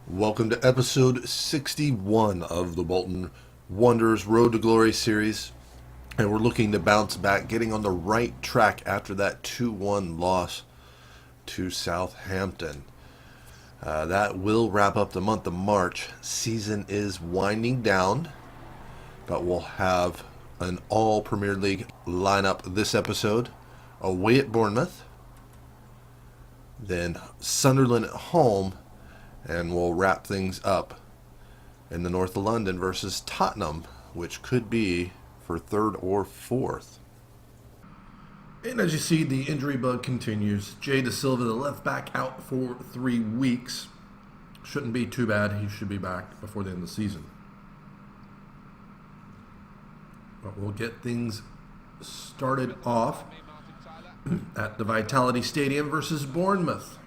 Welcome to episode 61 of the Bolton Wanderers Road to Glory series. And we're looking to bounce back, getting on the right track after that 2-1 loss to Southampton. That will wrap up the month of March. Season is winding down, but we'll have an all Premier League lineup this episode. Away at Bournemouth, then Sunderland at home, and we'll wrap things up in the north of London versus Tottenham, which could be for third or fourth. And as you see, the injury bug continues. Jay Da Silva, the left back, out for 3 weeks. Shouldn't be too bad. He should be back before the end of the season. But we'll get things started off at the Vitality Stadium versus Bournemouth.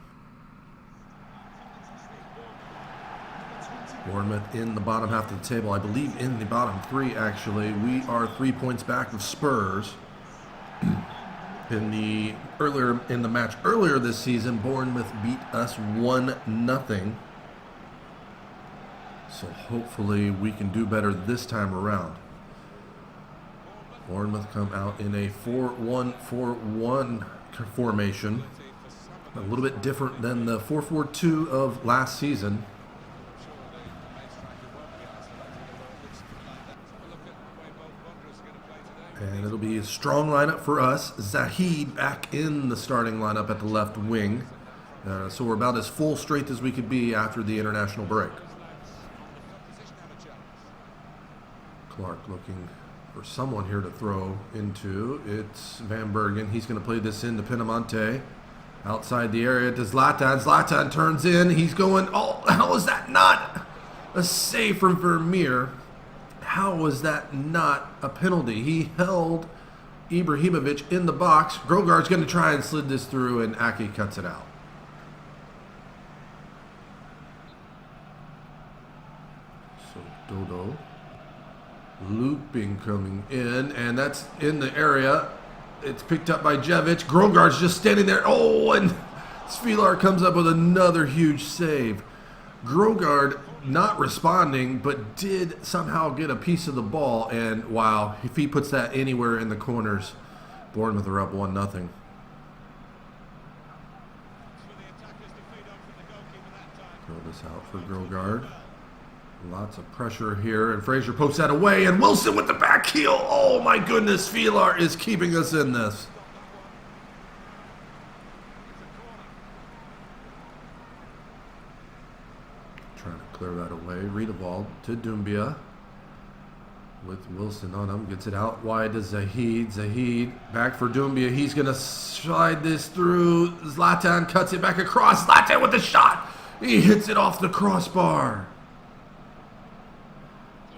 Bournemouth in the bottom half of the table. I believe in the bottom three, actually. We are 3 points back of Spurs. In the match earlier this season, Bournemouth beat us 1-0. So hopefully we can do better this time around. Bournemouth come out in a 4-1-4-1 formation. A little bit different than the 4-4-2 of last season. And it'll be a strong lineup for us. Zahid back in the starting lineup at the left wing. So we're about as full strength as we could be after the international break. Clark looking for someone here to throw into. It's Van Bergen. He's going to play this into Pinamonte. Outside the area to Zlatan. Zlatan turns in. He's going, oh, how is that not a save from Vermeer? How was that not a penalty? He held Ibrahimovic in the box. Grogard's going to try and slid this through, and Aki cuts it out. So Dodo looping coming in, and that's in the area. It's picked up by Jevic. Grogard's just standing there. Oh, and Svilar comes up with another huge save. Grogard not responding, but did somehow get a piece of the ball, and wow, if he puts that anywhere in the corners, Bournemouth are up 1-0. Throw this out for Grogard. Lots of pressure here, and Fraser pokes that away, and Wilson with the back heel. Oh my goodness, Vilar is keeping us in this. Trying to clear that away. Riedewald to Doumbia. With Wilson on him. Gets it out wide to Zahid. Zahid back for Doumbia. He's going to slide this through. Zlatan cuts it back across. Zlatan with the shot. He hits it off the crossbar.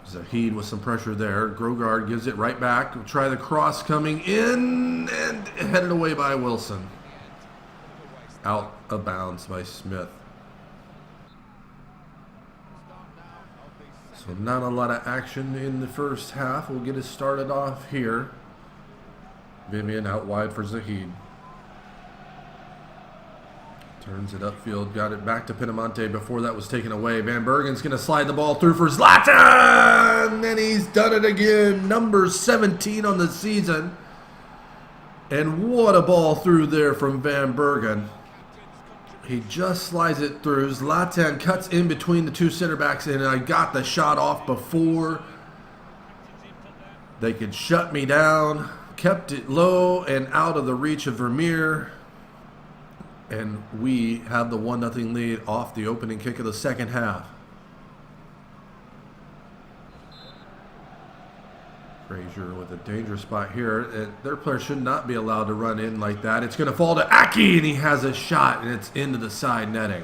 Zahid with some pressure there. Grogard gives it right back. We'll try the cross coming in and headed away by Wilson. Out of bounds by Smith. So not a lot of action in the first half. We'll get it started off here. Vivian out wide for Zahid. Turns it upfield. Got it back to Pinamonte before that was taken away. Van Bergen's going to slide the ball through for Zlatan! And he's done it again. Number 17 on the season. And what a ball through there from Van Bergen. He just slides it through. Zlatan cuts in between the two center backs, and I got the shot off before they could shut me down. Kept it low and out of the reach of Vermeer. And we have the 1-0 lead off the opening kick of the second half. Frazier with a dangerous spot here. Their player should not be allowed to run in like that. It's going to fall to Aki, and he has a shot, and it's into the side netting.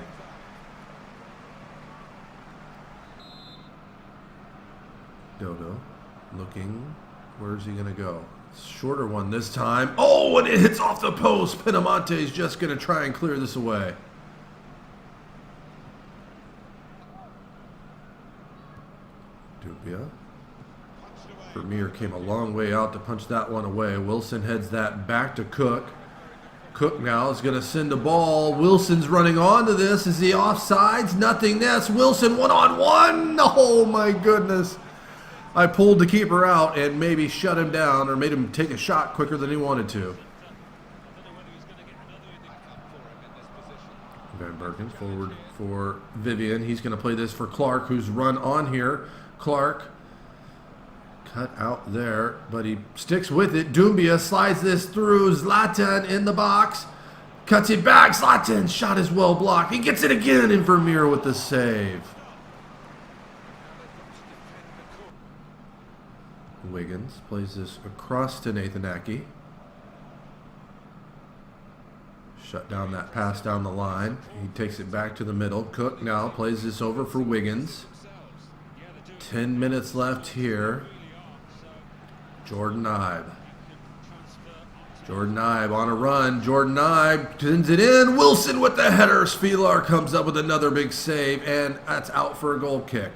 Dodo looking. Where's he going to go? Shorter one this time. Oh, and it hits off the post. Pinamonte is just going to try and clear this away. Dubia. Vermeer came a long way out to punch that one away. Wilson heads that back to Cook. Cook now is going to send the ball. Wilson's running onto this. Is he offsides? Nothingness. Wilson one-on-one. Oh, my goodness. I pulled the keeper out and maybe shut him down or made him take a shot quicker than he wanted to. Van Bergen forward for Vivian. He's going to play this for Clark, who's run on here. Clark cut out there, but he sticks with it. Doumbia slides this through. Zlatan in the box. Cuts it back. Zlatan's shot is well blocked. He gets it again, and Vermeer with the save. Wiggins plays this across to Nathan Ackey. Shut down that pass down the line. He takes it back to the middle. Cook now plays this over for Wiggins. 10 minutes left here. Jordan Ibe. Jordan Ibe on a run. Jordan Ibe sends it in. Wilson with the header. Spielar comes up with another big save, and that's out for a goal kick.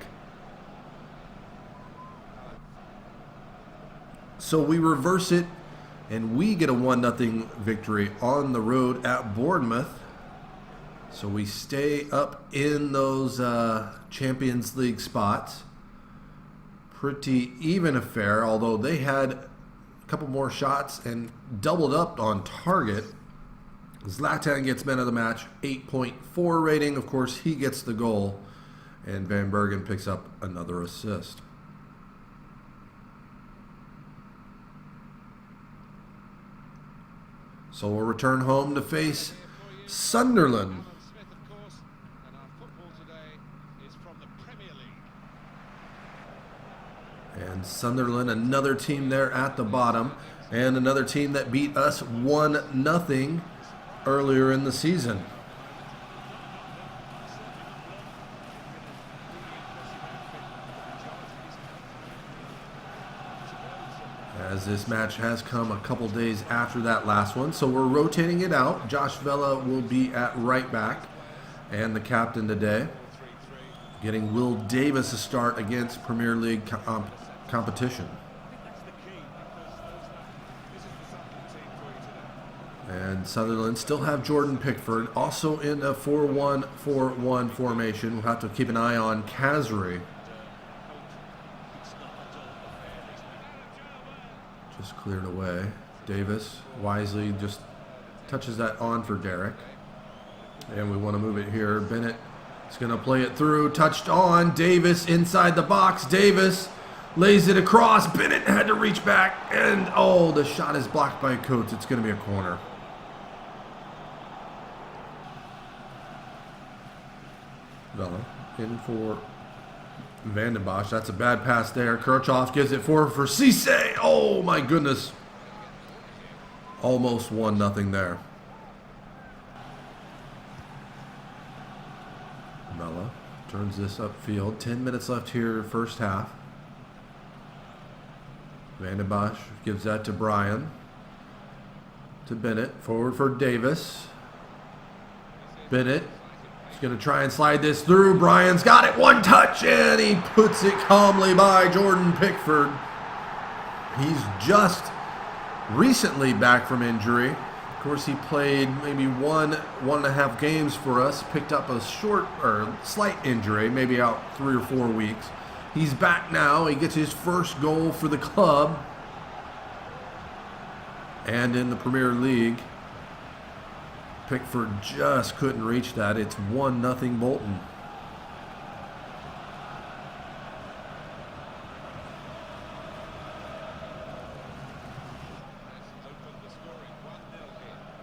So we reverse it, and we get a 1-0 victory on the road at Bournemouth. So we stay up in those Champions League spots. Pretty even affair, although they had a couple more shots and doubled up on target. Zlatan gets man of the match, 8.4 rating. Of course, he gets the goal, and Van Bergen picks up another assist. So we'll return home to face Sunderland. And Sunderland, another team there at the bottom, and another team that beat us 1-0 earlier in the season. As this match has come a couple days after that last one, so we're rotating it out. Josh Vela will be at right back, and the captain today, getting Will Davis a start against Premier League competition. And Sunderland still have Jordan Pickford, also in a 4-1-4-1 formation. We'll have to keep an eye on Kazri. Just cleared away. Davis wisely just touches that on for Derek. And we want to move it here. Bennett is going to play it through. Touched on. Davis inside the box. Davis lays it across. Bennett had to reach back. And, oh, the shot is blocked by Coates. It's going to be a corner. Vela in for Van den Bosch. That's a bad pass there. Kirchhoff gives it for Cisse. Oh, my goodness. Almost 1-0 there. Vela turns this upfield. 10 minutes left here, first half. Van den Bosch gives that to Brian. To Bennett. Forward for Davis. Bennett. Going to try and slide this through. Brian's got it. One touch, and he puts it calmly by Jordan Pickford. He's just recently back from injury. Of course, he played maybe one and a half games for us. Picked up a short or slight injury, maybe out 3 or 4 weeks. He's back now. He gets his first goal for the club and in the Premier League. Pickford just couldn't reach that. It's 1-0 Bolton.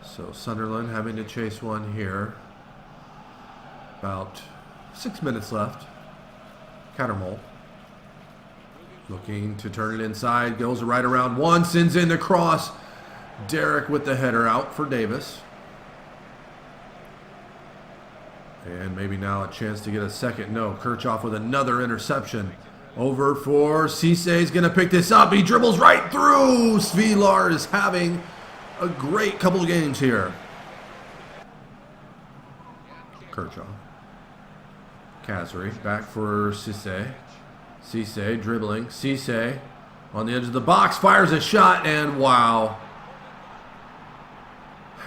So Sunderland having to chase one here. About 6 minutes left. Cattermole looking to turn it inside. Goes right around one. Sends in the cross. Derek with the header out for Davis. And maybe now a chance to get a second. No, Kirchhoff with another interception. Over for Cisse. Is going to pick this up. He dribbles right through. Spielar is having a great couple of games here. Kirchhoff. Kazri back for Cisse. Cisse dribbling. Cisse on the edge of the box. Fires a shot and wow.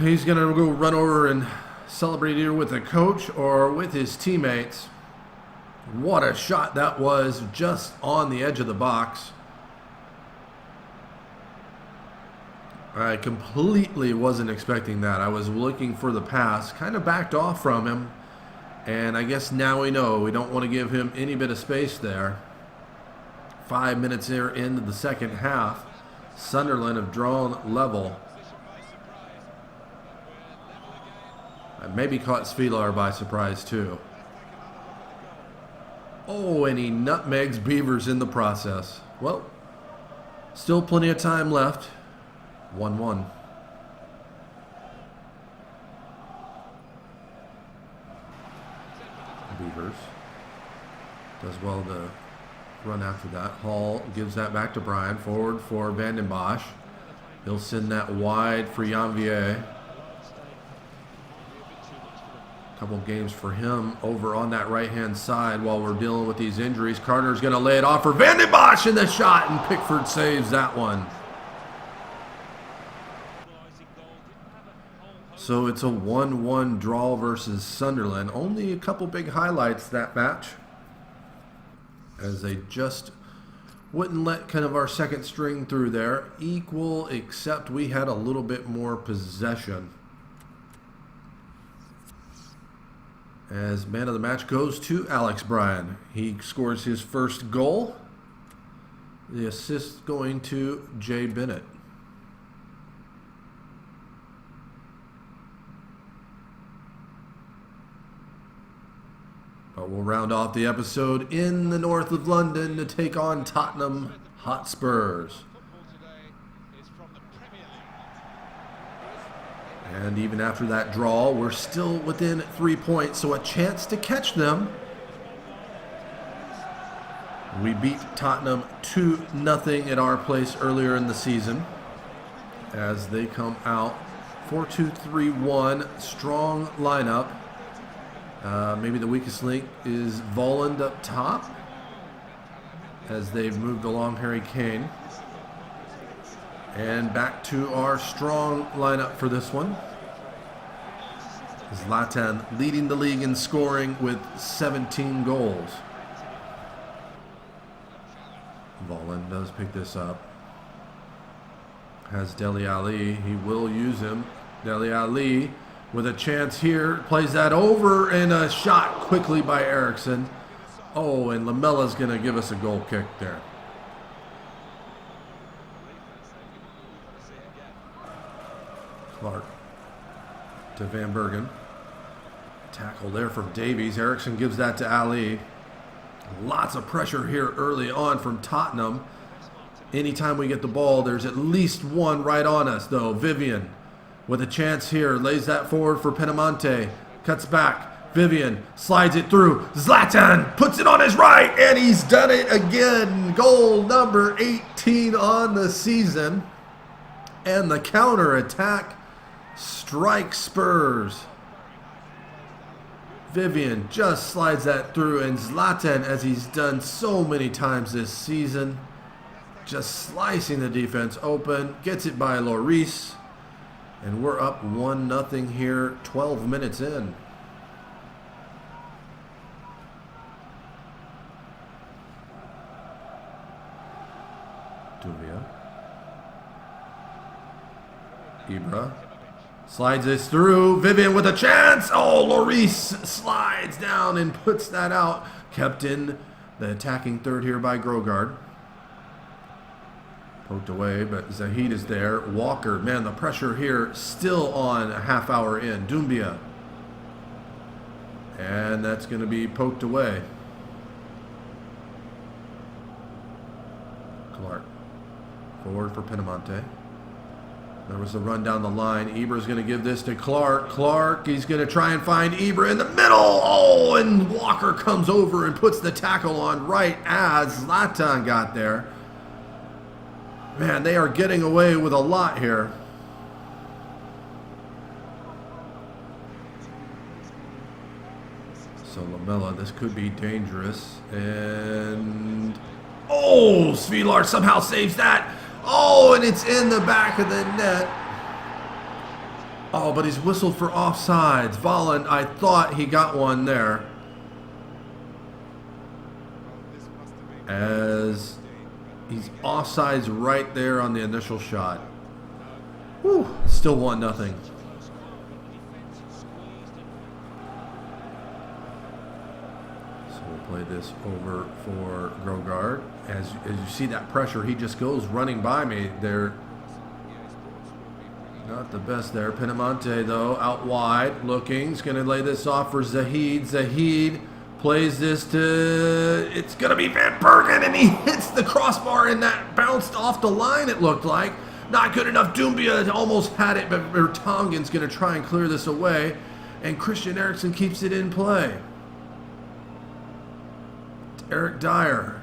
He's going to go run over and celebrate either with the coach or with his teammates. What a shot that was, just on the edge of the box. I completely wasn't expecting that. I was looking for the pass, kind of backed off from him. And I guess now we know we don't want to give him any bit of space there. 5 minutes here into the second half. Sunderland have drawn level. I maybe caught Svilar by surprise too. Oh, and he nutmegs Beavers in the process. Well, still plenty of time left. 1-1. Beavers does well to run after that. Hall gives that back to Brian. Forward for Vanden Bosch. He'll send that wide for Janvier. Couple games for him over on that right-hand side while we're dealing with these injuries. Carter's going to lay it off for Vanden Bosch in the shot, and Pickford saves that one. So it's a 1-1 draw versus Sunderland. Only a couple big highlights that match, as they just wouldn't let kind of our second string through there. Equal, except we had a little bit more possession. As man of the match goes to Alex Bryan. He scores his first goal. The assist going to Jay Bennett. But we'll round off the episode in the north of London to take on Tottenham Hotspurs. And even after that draw, we're still within 3 points, so a chance to catch them. We beat Tottenham 2-0 at our place earlier in the season, as they come out 4-2-3-1, strong lineup. Maybe the weakest link is Volland up top, as they've moved along Harry Kane. And back to our strong lineup for this one. Zlatan leading the league in scoring with 17 goals. Volland does pick this up. Has Dele Alli. He will use him. Dele Alli with a chance here. Plays that over, and a shot quickly by Eriksson. Oh, and Lamella's going to give us a goal kick there. Clark to Van Bergen. Tackle there from Davies. Eriksson gives that to Ali. Lots of pressure here early on from Tottenham. Anytime we get the ball, there's at least one right on us, though. Vivian with a chance here. Lays that forward for Penamonte. Cuts back. Vivian slides it through. Zlatan puts it on his right, and he's done it again. Goal number 18 on the season. And the counter attack strikes Spurs. Vivian just slides that through, and Zlatan, as he's done so many times this season, just slicing the defense open, gets it by Lloris, and we're up 1-0 here, 12 minutes in. Duvia. Ibra slides this through. Vivian with a chance. Oh, Lloris slides down and puts that out. Kept in the attacking third here by Grogard. Poked away, but Zahid is there. Walker, man, the pressure here still on a half hour in. Doumbia. And that's going to be poked away. Clark. Forward for Penamonte. There was a run down the line. Ibra's going to give this to Clark. Clark, he's going to try and find Ibra in the middle. Oh, and Walker comes over and puts the tackle on right as Zlatan got there. Man, they are getting away with a lot here. So Lamela, this could be dangerous. And oh, Svilar somehow saves that. Oh, and it's in the back of the net. Oh, but he's whistled for offsides. Volland, I thought he got one there. As he's offsides right there on the initial shot. Whew, still 1-0. Play this over for Grogard. As you see that pressure, he just goes running by me. They're not the best there. Pinamonte, though, out wide, looking. He's going to lay this off for Zahid. Zahid plays this to... It's going to be Van Bergen, and he hits the crossbar, and that bounced off the line, it looked like. Not good enough. Doumbia almost had it, but Vertonghen's going to try and clear this away, and Christian Eriksen keeps it in play. Eric Dyer.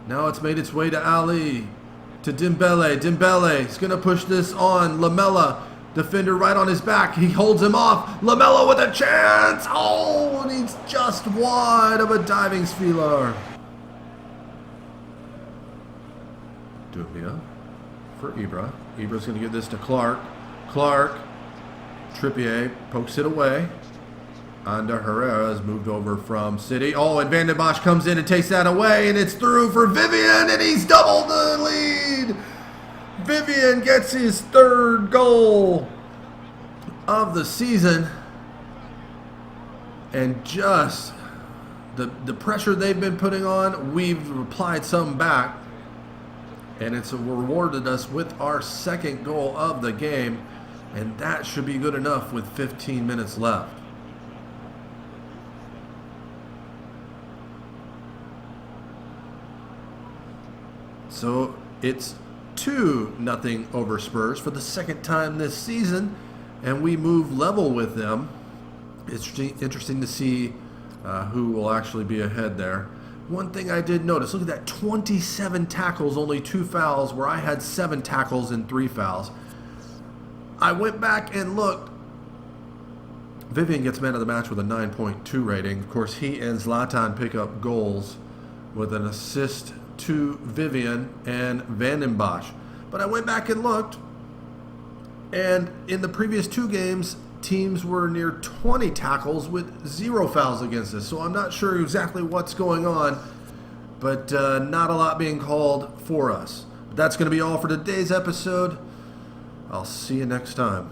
Now it's made its way to Ali. To Dembele. Dembele is going to push this on. Lamela. Defender right on his back. He holds him off. Lamela with a chance. Oh, and he's just wide of a diving Spieler. Doumbia for Ibra. Ibra's going to give this to Clark. Clark. Trippier pokes it away. Ander Herrera has moved over from City. Oh, and Van den Bosch comes in and takes that away, and it's through for Vivian, and he's doubled the lead. Vivian gets his 3rd goal of the season. And just the pressure they've been putting on, we've applied some back. And it's rewarded us with our 2nd goal of the game. And that should be good enough with 15 minutes left. So it's 2-0 over Spurs for the 2nd time this season, and we move level with them. It's interesting to see who will actually be ahead there. One thing I did notice, look at that, 27 tackles, only 2 fouls, where I had 7 tackles and 3 fouls. I went back and looked. Vivian gets man of the match with a 9.2 rating. Of course, he and Zlatan pick up goals with an assist to Vivian and Van den Bosch. But I went back and looked, and in the previous 2 games, teams were near 20 tackles with 0 fouls against us. So I'm not sure exactly what's going on, but not a lot being called for us. But that's going to be all for today's episode. I'll see you next time.